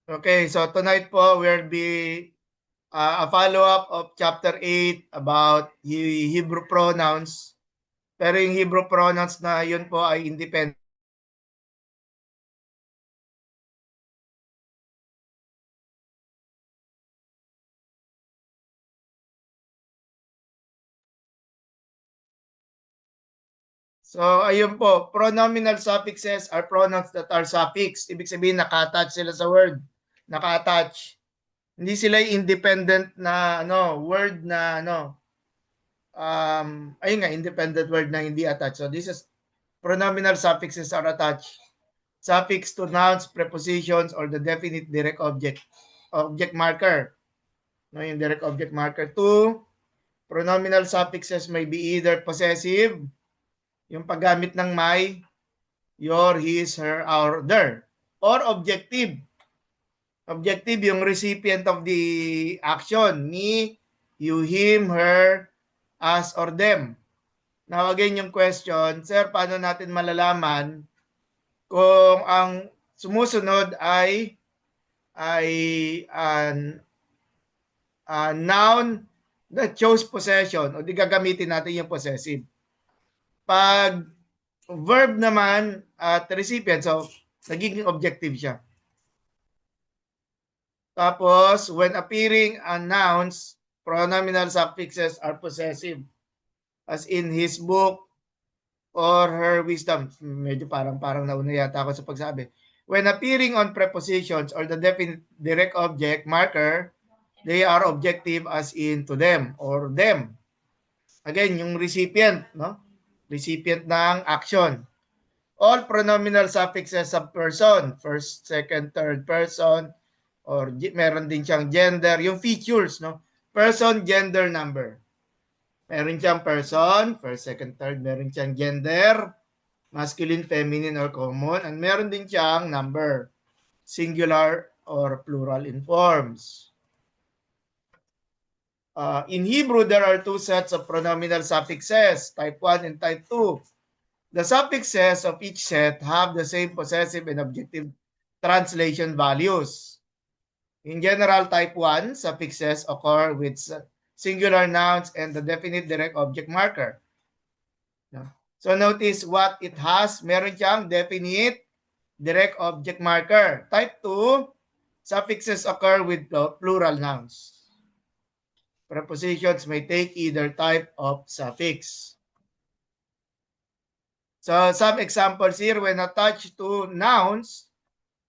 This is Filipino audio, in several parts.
Okay, so tonight po will be a follow-up of chapter 8 about Hebrew pronouns. Pero yung Hebrew pronouns na yun po ay independent. So, ayun po, pronominal suffixes are pronouns that are suffix. Ibig sabihin, naka-attach sila sa word. Naka-attach. Hindi sila independent na word na ayun nga, independent word na hindi attached. So, this is pronominal suffixes are attached. Suffix to nouns, prepositions, or the definite direct object marker. No, yung direct object marker. 2, pronominal suffixes may be either possessive, yung paggamit ng my, your, his, her, our, their, or objective. Objective, yung recipient of the action, me, you, him, her, us, or them. Now again yung question, sir, paano natin malalaman kung ang sumusunod ay an noun that shows possession o di gagamitin natin yung possessive. Pag verb naman at recipient, so nagiging objective siya. Tapos, when appearing on nouns, pronominal suffixes are possessive. As in his book or her wisdom. Medyo parang nauna yata ako sa pagsabi. When appearing on prepositions or the definite direct object marker, they are objective as in to them or them. Again, yung recipient, no? Recipient ng action. All pronominal suffixes of person, first, second, third person, or meron din siyang gender, yung features, no? Person, gender, number. Meron siyang person, first, second, third, meron siyang gender, masculine, feminine, or common, and meron din siyang number, singular or plural in forms. In Hebrew, there are two sets of pronominal suffixes, type 1 and type 2. The suffixes of each set have the same possessive and objective translation values. In general, type 1 suffixes occur with singular nouns and the definite direct object marker. So notice what it has. Meron siyang definite direct object marker. Type 2, suffixes occur with plural nouns. Prepositions may take either type of suffix. So some examples here, when attached to nouns,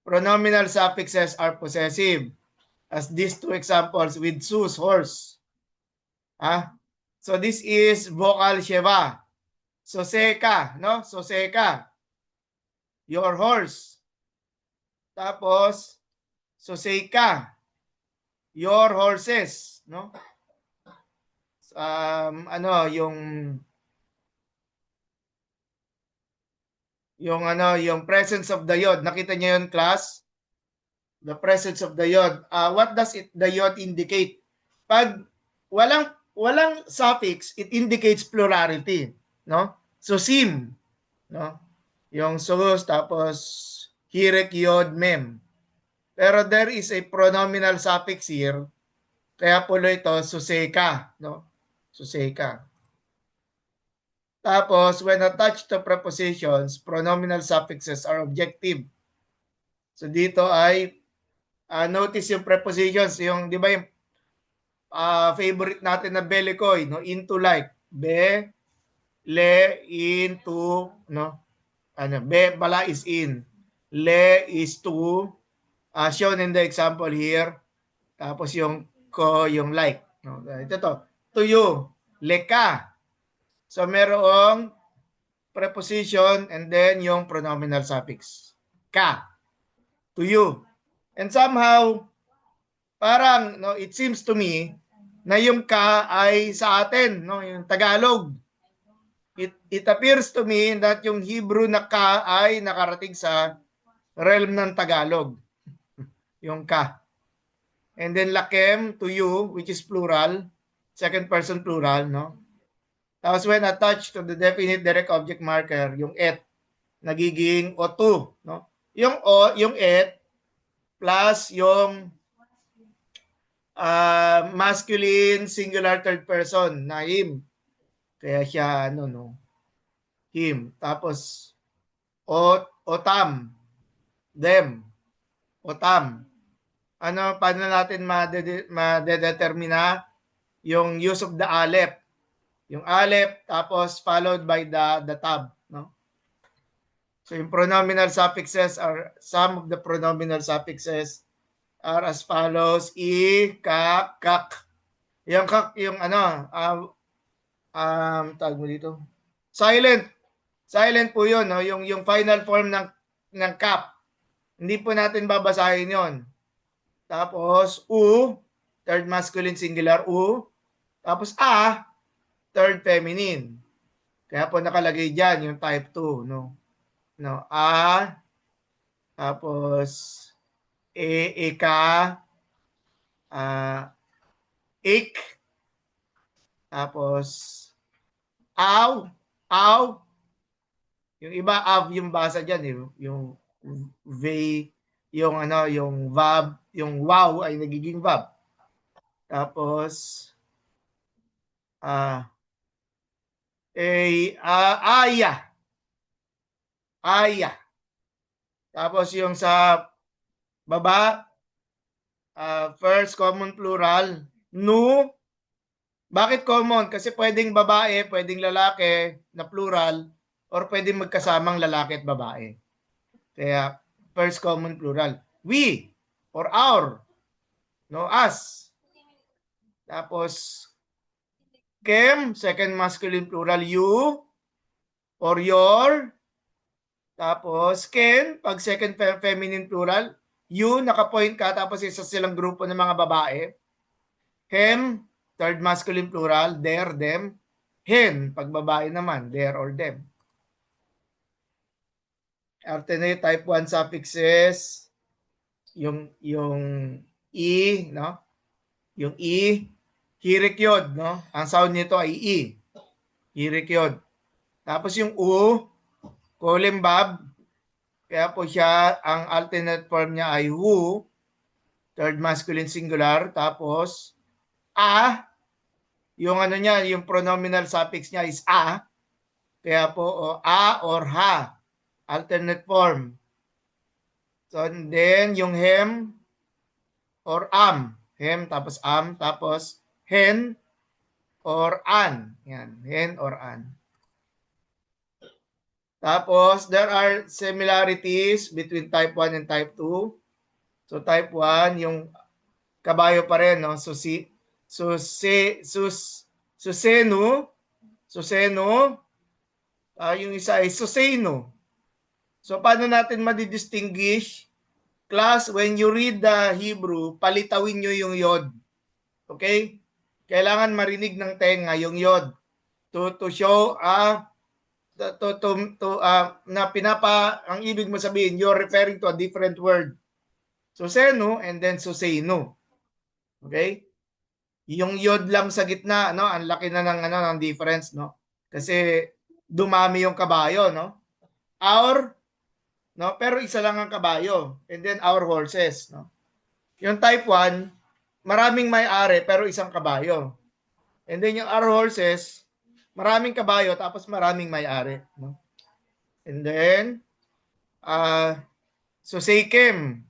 pronominal suffixes are possessive. As these two examples with Sus, horse. So this is vocal Sheva. Soseka, no? Soseka. Your horse. Tapos, Soseka. Your horses, no? Yung presence of the yod. Nakita niyo yun, class? The presence of the yod. What does the yod indicate? Pag walang suffix, it indicates plurality, no? So sim, no? Yung sus tapos hirek yod mem. Pero there is a pronominal suffix here. Kaya po ito suseka, no? Suseka. Tapos when attached to prepositions, pronominal suffixes are objective. So dito ay notice yung prepositions, yung di ba yung favorite natin na belikoy, no? Into, like, be, le, into, no? Be pala is in. Le is to, shown in the example here. Tapos yung ko, yung like. No? Ito to. To you. Leka. So merong preposition and then yung pronominal suffix. Ka. To you. And somehow, parang, no, it seems to me na yung ka ay sa atin, no, yung Tagalog. It appears to me that yung Hebrew na ka ay nakarating sa realm ng Tagalog. Yung ka. And then lakem, to you, which is plural, second person plural, no? Tapos when attached to the definite direct object marker, yung et, nagiging o to, no? Yung o, yung et, plus yung masculine singular third person na him. Kaya siya ano no, him. Tapos otam, them, otam. Ano, paano natin madedetermina yung use of the aleph? Yung aleph tapos followed by the tab, no? So yung pronominal suffixes are, some of the pronominal suffixes are as follows: i, kak, kak. Yung kak, yung ano, tawag mo dito. Silent. Silent po 'yon, no? Yung final form ng kap. Hindi po natin babasahin 'yon. Tapos u, third masculine singular u. Tapos third feminine. Kaya po nakalagay diyan yung type 2, no? No, tapos ika, ik, tapos aw, yung iba yung basa diyan, yung they, yung ano, yung verb, yung wow ay nagiging verb. Tapos aya. Aya. Tapos yung sa baba, first common plural, nu. Bakit common? Kasi pwedeng babae, pwedeng lalaki na plural, or pwedeng magkasamang lalaki at babae. Kaya first common plural. We or our, no, us. Tapos kem, second masculine plural, you or your. Tapos ken, pag second feminine plural, you, nakapoint ka, tapos isa silang grupo ng mga babae. Hem, third masculine plural, their, them. Hen, pag babae naman, their or them. Alternate type 1 suffixes, yung i, no? Yung i, hirikyod, no? Ang sound nito ay i. Hirikyod. Tapos yung u, kolembab. Kaya po siya, ang alternate form niya ay who, third masculine singular. Tapos yung ano niya, yung pronominal suffix niya is Kaya po a or ha, alternate form. So then yung hem or hem tapos tapos hen or an. Yan, hen or an. Tapos there are similarities between type 1 and type 2. So type 1, yung kabayo pa rin, no? Suseno, yung isa ay suseno. So paano natin madidistinguish? Class, when you read the Hebrew, palitawin nyo yung yod. Okay? Kailangan marinig ng tenga yung yod to show na ang ibig mo sabihin, you're referring to a different word. Suseno and then suseno. Okay? Yung yod lang sa gitna, no? Ang laki na ng difference, no? Kasi dumami yung kabayo, no? Our, no? Pero isa lang ang kabayo. And then our horses, no? Yung type 1, maraming may-ari pero isang kabayo. And then yung our horses, maraming kabayo tapos maraming may-ari, no? And then susekem.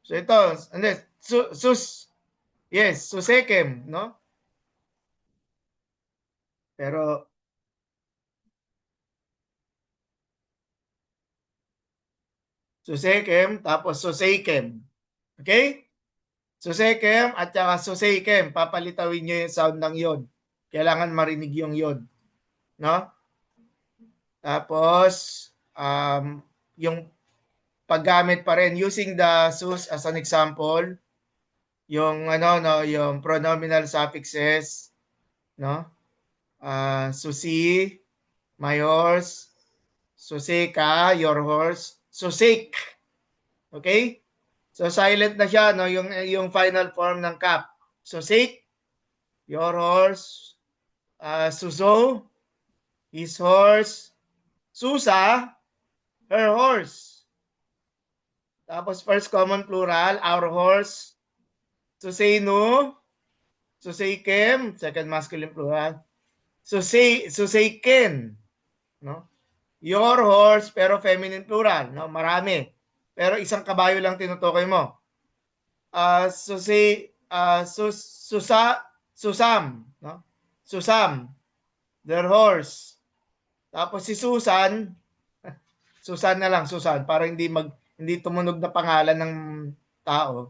So ito, and then susekem, no? Pero susekem tapos suseikem. Okay? Susekem at saka suseikem, papalitawin nyo yung sound ng yod. Kailangan marinig yung yod, no? Tapos yung paggamit pa rin using the sus as an example, yung yung pronominal suffixes, no? Susi, my horse, susika, your horse, susik. Okay? So silent na siya, no? Yung final form ng kap. Susik, your horse, suso, his horse, susa, her horse. Tapos first common plural, our horse. Susenu. Suseikem, second masculine plural. Suseiken. No? Your horse, pero feminine plural. No? Marami. Pero isang kabayo lang tinutukoy mo. Susam. No? Susam. Their horse. Tapos si Susan, Susan na lang, Susan, para hindi tumunog na pangalan ng tao.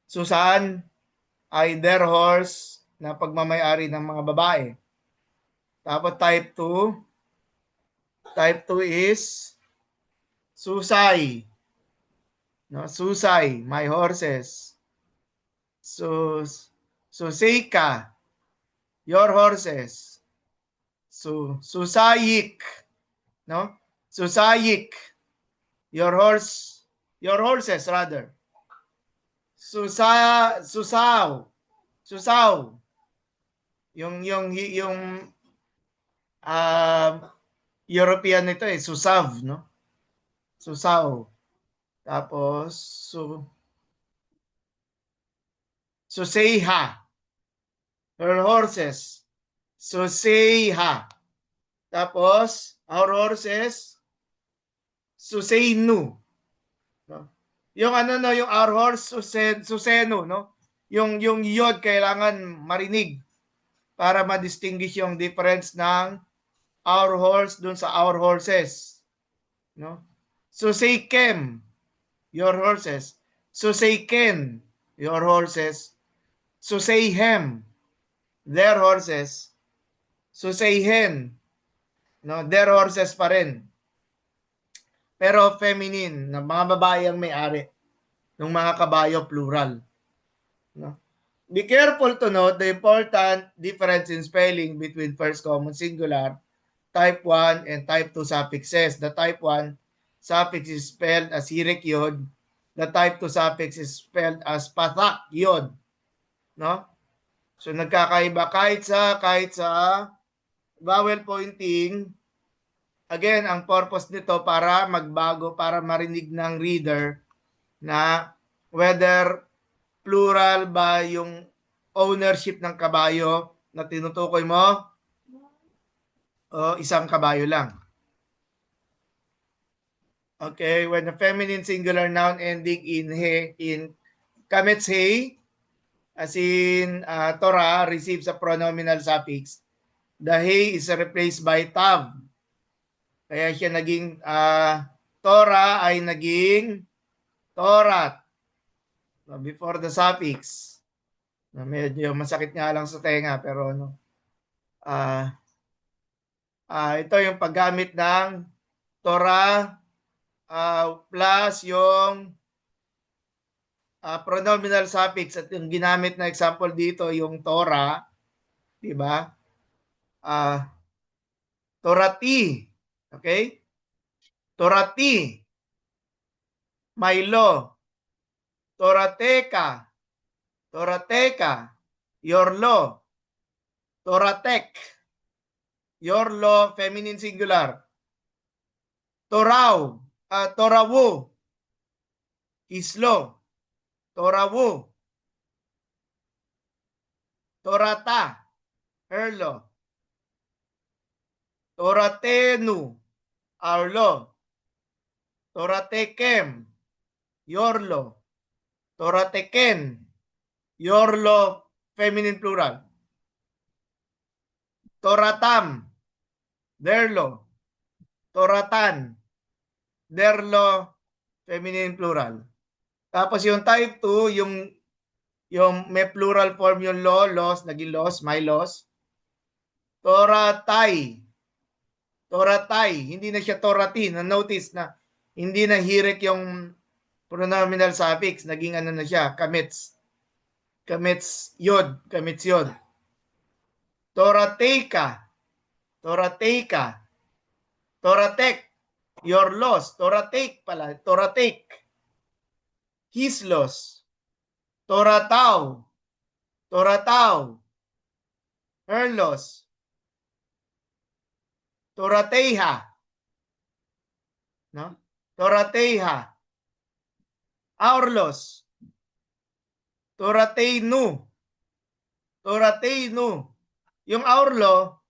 Susan ay their horse na pagmamayari ng mga babae. Tapos type 2. Type 2 is Susay. No, Susay, my horses. Susika, your horses. Susayik, no? Susayik, your horses rather. Susaw. Yung European nito Susav, no? Susaw. Tapos Suseiha. Her horses. Suseiha. Tapos our horses Suseinu. No? Yung yung our horse Susenu, no? Yung yod kailangan marinig para ma-distinguish yung difference ng our horse dun sa our horses. No? Suseikem, your horses. Suseiken, your horses. Suseihem, their horses. Suseihen, no? Their horses pa rin. Pero feminine, na mga babae ang may-ari ng mga kabayo, plural. No? Be careful to note the important difference in spelling between first common singular, type 1, and type 2 suffixes. The type 1 suffix is spelled as hirik yod. The type 2 suffix is spelled as pathak yod. No? So nagkakaiba kahit sa vowel pointing. Again, ang purpose nito para magbago, para marinig ng reader na whether plural ba yung ownership ng kabayo na tinutukoy mo o isang kabayo lang. Okay, when a feminine singular noun ending in he, in kamets he, as in Torah, receives a pronominal suffix, the he is replaced by tav. Kaya siya naging Torah ay naging Torat. Before the suffix. Medyo masakit nga lang sa tenga pero ito yung paggamit ng Torah plus yung pronominal suffix at yung ginamit na example dito yung Torah, di ba? Torati. Okay? Torati. My law. Torateka. Torateka. Your law. Toratek. Your law, feminine singular. Toraw. Torawu. His law. Torawu. Torata. Her law. Toratenu. Our law. Toratekem. Your law. Torateken. Your law, feminine plural. Toratam. Their law. Toratan. Their law, feminine plural. Tapos yung type 2, yung may plural form yung law, laws, naging laws, my laws. Toratay. Toratay. Hindi na siya torati. Na-notice na hindi na hirik yung pronominal suffix. Naging ano na siya, kamits. Kamits yod. Kamits yod. Torateka. Torateka. Toratek. Your laws. Toratek pala. Toratek. His laws. Torataw. Torataw. Her laws. Torateha. No? Torateha. Aurlos. Torateinu. Torateinu. Yung Aurlo,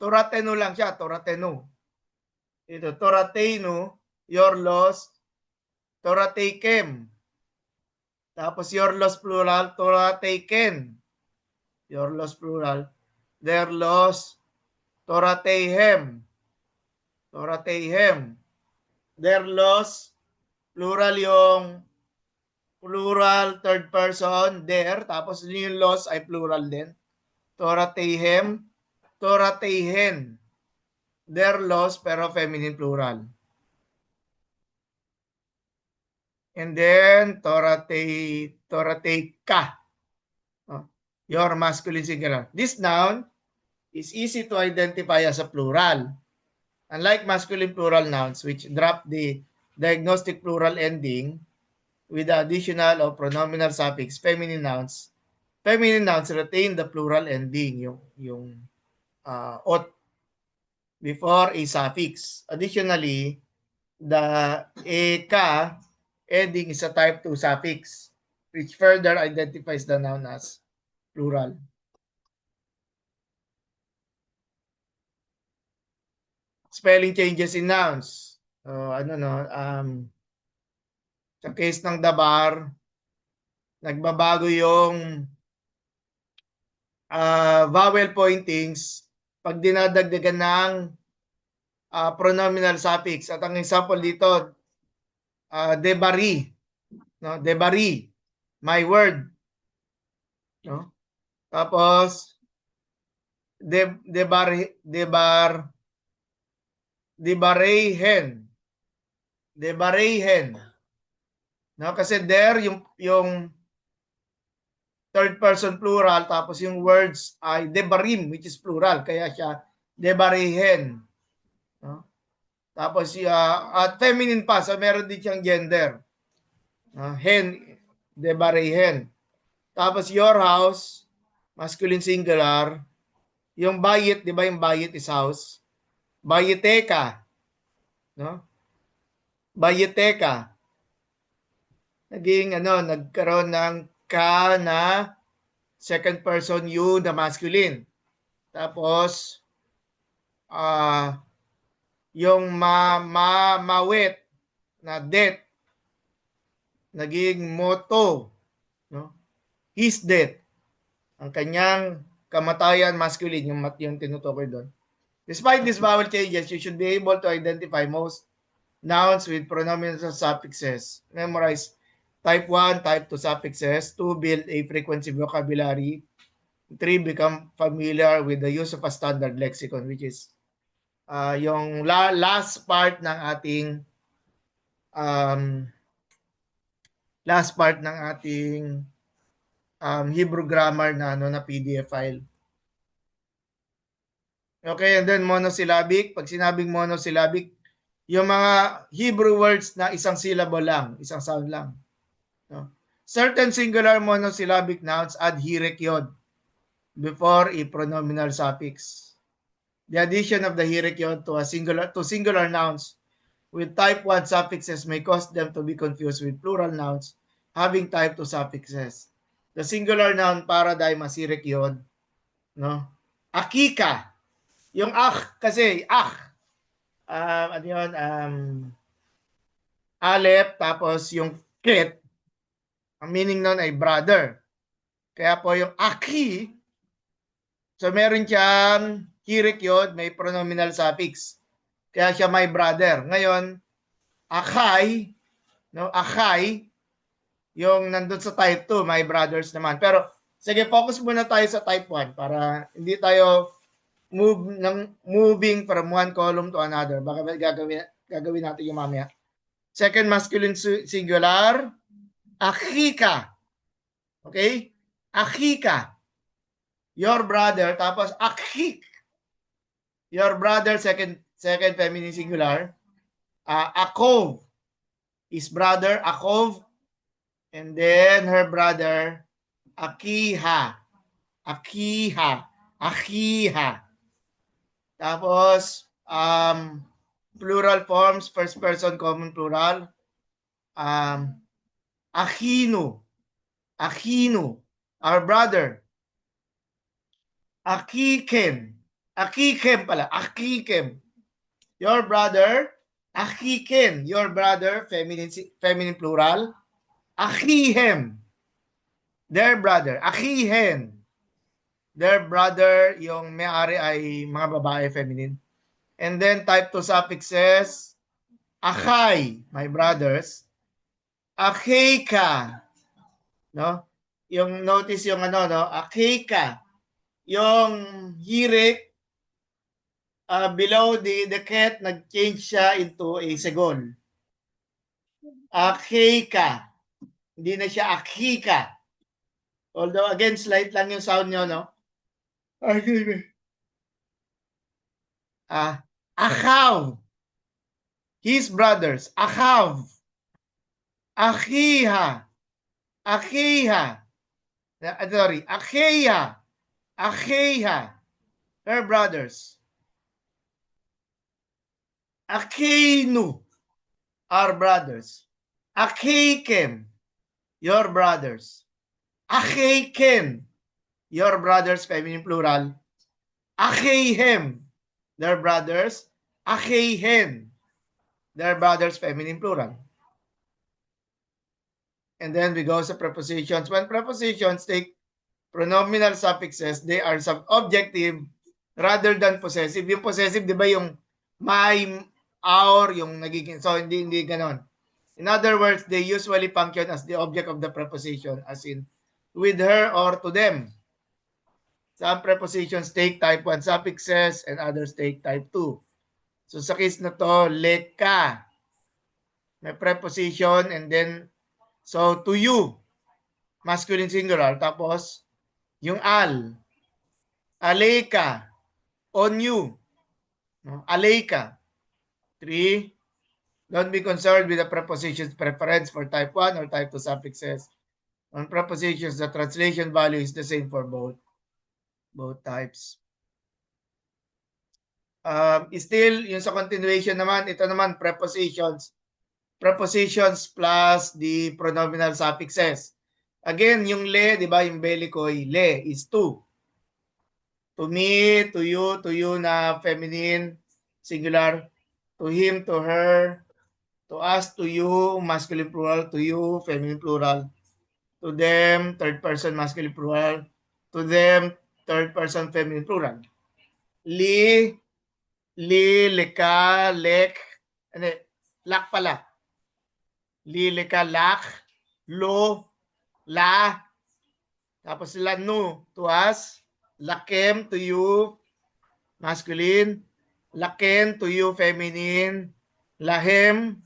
Toratenu lang siya, Toratenu. Ito, Torateinu, Yorlos, Torateikem. Tapos Yorlos plural, Torateiken. Yorlos plural. Derlos, Torateihem. Torateihem. Derlos, plural yung plural third person, der. Tapos yung los ay plural din. Torateihem, Torateihen. Derlos, pero feminine plural. And then, Torateika. Your masculine singular. This noun is easy to identify as a plural. Unlike masculine plural nouns, which drop the diagnostic plural ending with the additional or pronominal suffix, feminine nouns retain the plural ending, yung ot before a suffix. Additionally, the eka ending is a type 2 suffix, which further identifies the noun as plural. Spelling changes in nouns. Sa case ng dabar, nagbabago yung vowel pointings pag dinadagdagan ng pronominal suffix. At ang example dito, debari. No? Debari. My word. No? Tapos, debarehen. No? Kasi there, yung third person plural, tapos yung words ay debarim, which is plural. Kaya siya debarihen. No? Tapos, at feminine pa, so meron din siyang gender. Hen, debarihen. Tapos, your house, masculine singular. Yung bayit, di ba yung bayit is house? Bayiteka. No? Bayiteka. Nagkaroon ng ka na second person you na masculine. Tapos, yung mawit na death, naging moto. No? His death. Ang kanyang kamatayan masculine, yung tinutukoy doon. Despite these vowel changes, you should be able to identify most nouns with pronominal suffixes. Memorize type 1, type 2 suffixes. 2, build a frequency vocabulary. 3, become familiar with the use of a standard lexicon, which is yung last part ng ating Hebrew grammar na PDF file. Okay, and then monosyllabic. Pag sinabing monosyllabic, yung mga Hebrew words na isang syllable lang, isang sound lang. No? Certain singular monosyllabic nouns add hirek yod before a pronominal suffix. The addition of the hirek yod to singular nouns with type 1 suffixes may cause them to be confused with plural nouns having type 2 suffixes. The singular noun paradigm as hirek yod, no? Akika. Yung kasi alep, tapos yung ket, ang meaning nun ay brother. Kaya po yung aki, so meron siyang hirek yod, may pronominal suffix. Kaya siya my brother. Ngayon, akay, no? Akay, yung nandun sa type 2, my brothers naman. Pero, sige, focus muna tayo sa type 1 para hindi tayo moving from one column to another. Baka gagawin natin yung mamaya. Second masculine singular, akika. Okay? Akika. Your brother, tapos akhik. Your brother, second feminine singular. Akov. His brother, Akov. And then her brother, Akiha. Akiha. Akiha. Tapos, plural forms, first person common plural. Akhino. Akhino, our brother. Akikem. Akikem pala. Akikem. Your brother. Akiken, your brother, feminine plural. Akihem, their brother. Akihen, their brother, yung may-ari ay mga babae, feminine. And then type 2 suffixes, akhay, my brothers. Akheka, no? Yung notice yung ano, no? Akheka, yung hirik, below the cat, nag-change siya into a segon. Akheka, hindi na siya akhika. Although again, slight lang yung sound nyo, no? Achav, his brothers. Achav, Achiha, Achiha, sorry, Achiha, Achiha, her brothers. Achinu, our brothers. Achikem, your brothers. Achiken, your brothers, feminine plural. Achihem, their brothers. Achihen, their brothers, feminine plural. And then we go sa prepositions. When prepositions take pronominal suffixes, they are subjective rather than possessive. Yung possessive, di ba yung my, our, yung nagiging, so hindi ganon. In other words, they usually function as the object of the preposition, as in with her or to them. Some prepositions take type 1 suffixes and others take type 2. So sa case na to, leka, may preposition and then, so to you, masculine singular, tapos yung al, aleka, on you, no? Aleka. 3, don't be concerned with the preposition's preference for type 1 or type 2 suffixes. On prepositions, the translation value is the same for both types. Still, yung sa continuation naman, ito naman, prepositions plus the pronominal suffixes. Again, yung le, di ba, yung belikoy, le is to. To me, to you na feminine, singular. To him, to her. To us, to you, masculine plural. To you, feminine plural. To them, third person, masculine plural. To them, third person, feminine plural. Li, leka, lek, lak pala. Li, leka, lak, lo, la, tapos sila no, to us, lakem, to you, masculine, laken, to you, feminine, lahem,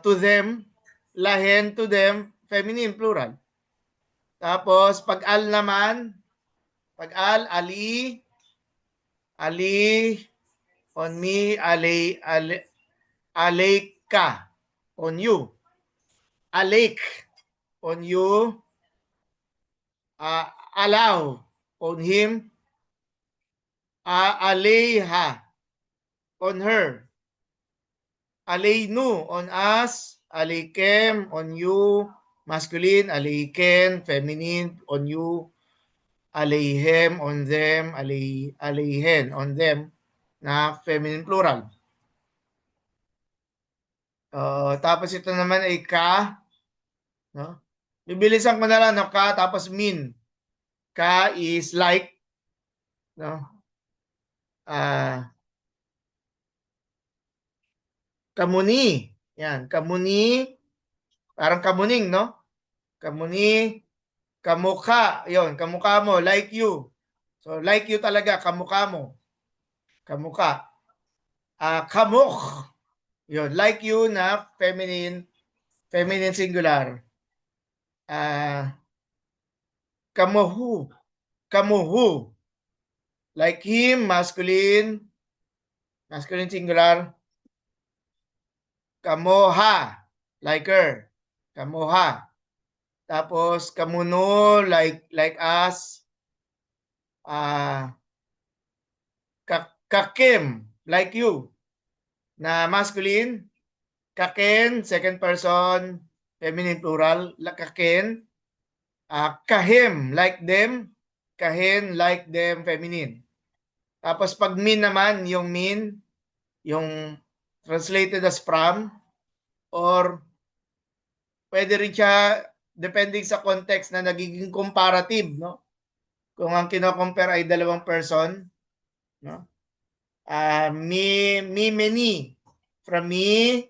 to them, lahen, to them, feminine, plural. Tapos, pag al naman, pag al, ali, on me, aleka, on you. Alek, on you. Allow, on him. Aleha, on her. Aleinu, on us. Aleikem, on you. Masculine, aleiken, feminine, on you. Aleihem, on them. Aleihen, on them, na feminine plural. Tapos ito naman ay ka, no? Bibilisan ko na lang, no? Ka, tapos min. Ka is like, no? Kamuni. Yan, kamuni. Parang kamuning, no? Kamuni, kamukha. Yon, kamukha mo, like you. So, like you talaga, kamukha mo. Kamukha. Kamukh. Yon, like you na feminine singular. Kamuhu. Kamuhu. Like him, masculine singular. Kamoha, like her. Kamoha. Tapos kamuno, like us. Kakim, like you. Na masculine. Kaken, second person. feminine plural, kaken, kahim, like them, kahin, like them, feminine. Tapos pag min naman, yung min, yung translated as from, or pwede rin siya depending sa context na nagiging comparative, no? Kung ang kino-compare ay dalawang person, no? Many, from me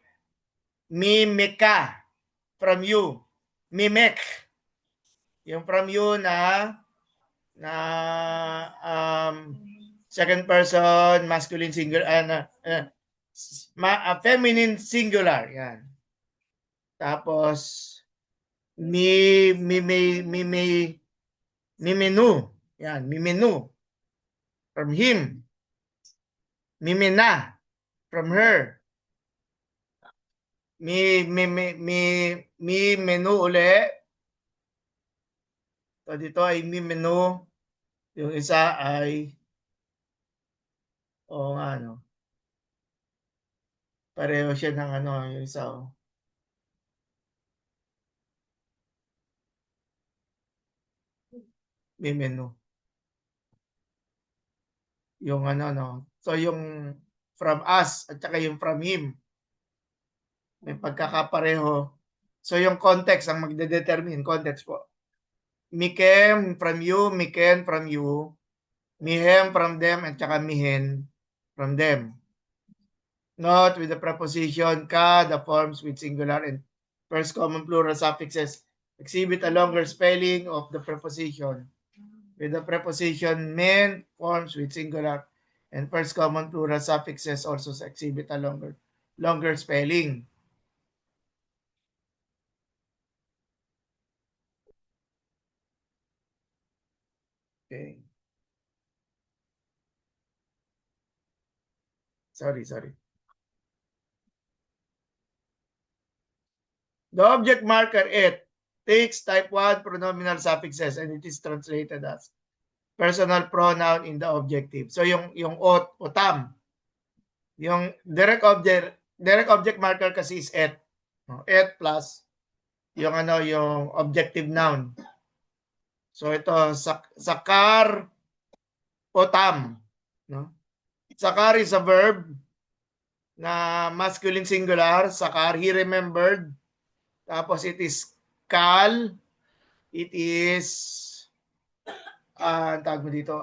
meka, from you, mek, yung from you na second person masculine singular, feminine singular, yan. Tapos menu, yan, menu from him, mimena from her, mi menu uli. So dito ay mi menu, yung isa ay nga, no, pareho siya ng yung isa, mi menu, yung no. So yung from us at saka yung from him may pagkakapareho. So yung context ang magde-determine, context po. Mikem from you, miken from you, mihem from them, at saka mihen from them. Note with the preposition ka, the forms with singular and first common plural suffixes exhibit a longer spelling of the preposition. With the preposition men, forms with singular and first common plural suffixes also exhibit a longer spelling. Okay. Sorry. The object marker it takes type 1 pronominal suffixes and it is translated as personal pronoun in the objective. So yung otam, yung direct object marker kasi is et. Et plus yung yung objective noun. So ito sakar otam, no? Sakar is a verb na masculine singular, sakar, he remembered. Tapos it is kal, it is tawag mo dito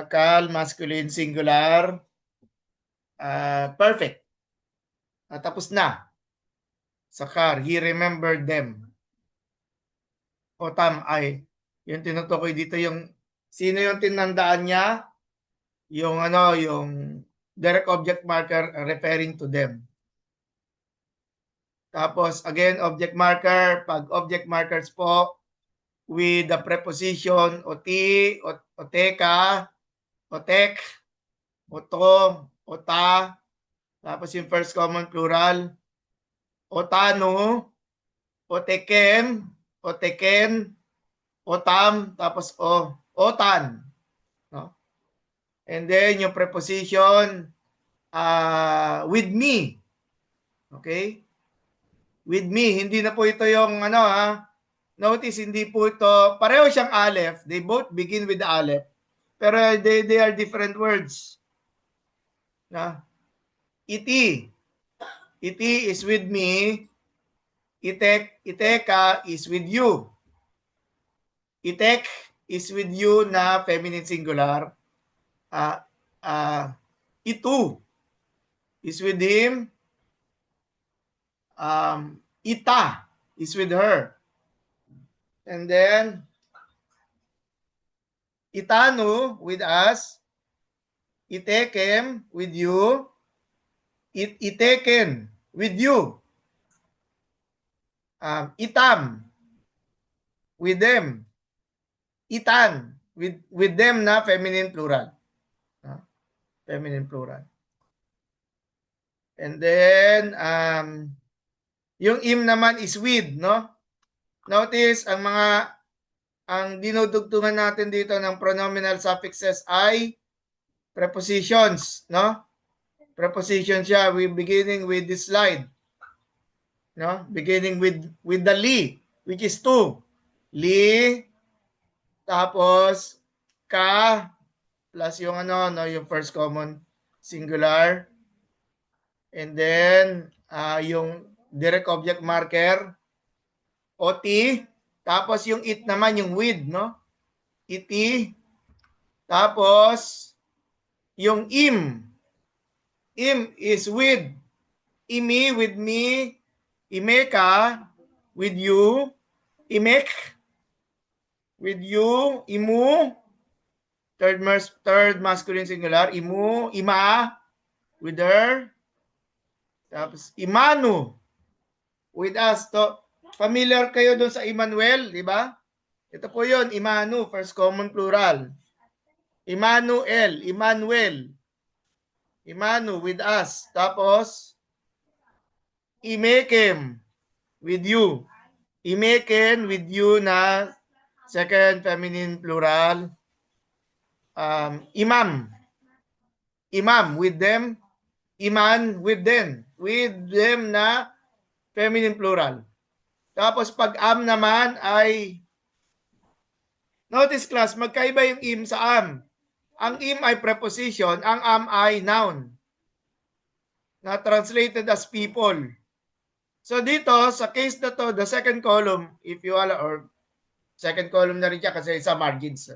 kal masculine singular, perfect. Tapos na. Sakar, he remembered them. Otam ay yung tinutukoy dito yung sino yung tinandaan niya, yung yung direct object marker referring to them. Tapos again, object marker, pag object markers po with the preposition oti, oteka, otek, oto, ota, tapos yung first common plural, otano, otekem, oteken, otam, tapos otan. No? And then yung preposition with me. Okay? With me, hindi na po ito yung notice, hindi po ito, pareho siyang aleph. They both begin with the aleph. Pero they are different words. Na? Iti. Iti is with me. Iteka is with you. Itek is with you na feminine singular. Itu is with him. Ita is with her. And then itanu with us. Itekem with you. Iteken with you. Itam with them. Itan with them na feminine plural. Feminine plural. And then yung im naman is with, no? Notice ang dinudugtungan natin dito ng pronominal suffixes ay prepositions, no? Preposition siya. We beginning with this slide. no? Beginning with the li, which is two. Li, tapos ka, plus yung ano, no, yung first common singular. And then, yung direct object marker, OT. Tapos yung it naman, yung with, no? Iti. Tapos, yung im. Im is with. Imi with me. Imeka with you. Imek with you. Imu. Third masculine singular. Imu. Ima with her. Tapos, imanu with us. To, familiar kayo doon sa Emmanuel, di ba? Ito po yun, Imanu, first common plural. Immanuel, Emmanuel. Imanu with us. Tapos, imekem with you. Imeken with you na second feminine plural. Imam. Imam with them. Iman with them. With them na feminine plural. Tapos pag am naman ay, notice class, magkaiba yung im sa am. Ang im ay preposition, ang am ay noun. Na translated as people. So dito, sa case na to, the second column, if you all, or second column na rin siya kasi sa margins.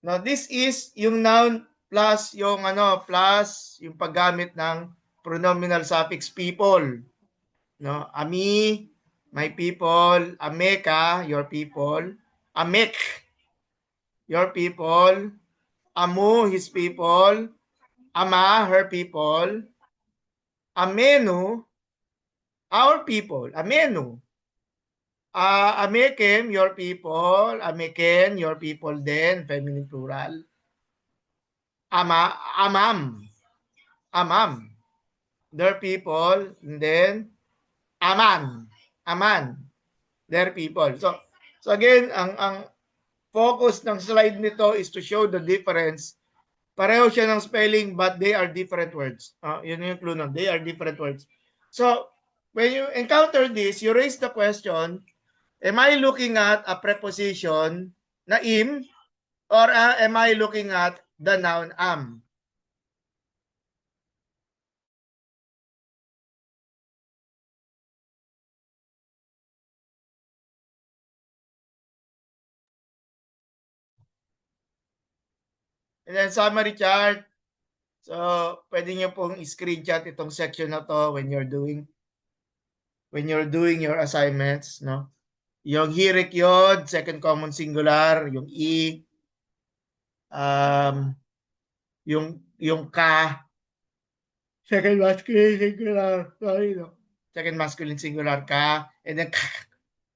Now, this is yung noun plus yung ano, plus yung paggamit ng pronominal suffix people. No, ami, my people, ameka, your people, amek, your people, amu, his people, ama, her people, amenu, our people, amenu, amekem, your people, ameken, your people din, feminine plural, amam, their people, and then aman, their people. So again, ang focus ng slide nito is to show the difference. Pareho siya ng spelling but they are different words. Yun yung clue nun. They are different words. So, when you encounter this, you raise the question, am I looking at a preposition na im or am I looking at the noun am? And then summary chart. So, pwede nyo pong screenshot itong section na to when you're doing your assignments, no? Yung hirik yod, second common singular, yung i, yung ka, second masculine singular, sorry, no? Second masculine singular ka, and then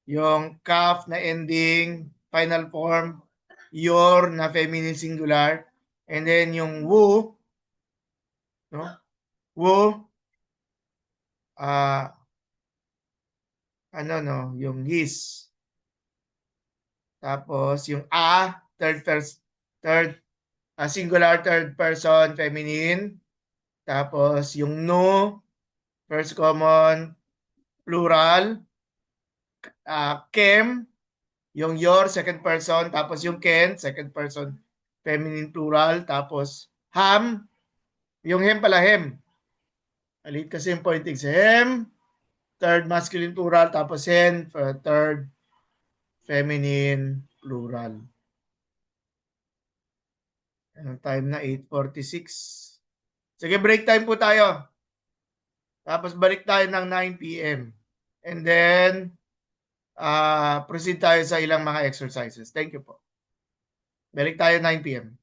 yung kaf na ending, final form, your na feminine singular, and then yung wu, no? Wu, ano no, yung his. Tapos yung third singular third person feminine. Tapos yung no, first common plural. Kem, yung your second person. Tapos yung ken, second person feminine plural. Tapos ham, yung hem pala hem. Alit kasi yung pointing sa hem, third masculine plural. Tapos hen, third feminine plural. Anong time na? 8:46. Sige, break time po tayo. Tapos balik tayo ng 9 p.m. And then, proceed tayo sa ilang mga exercises. Thank you po. Balik tayo 9 p.m.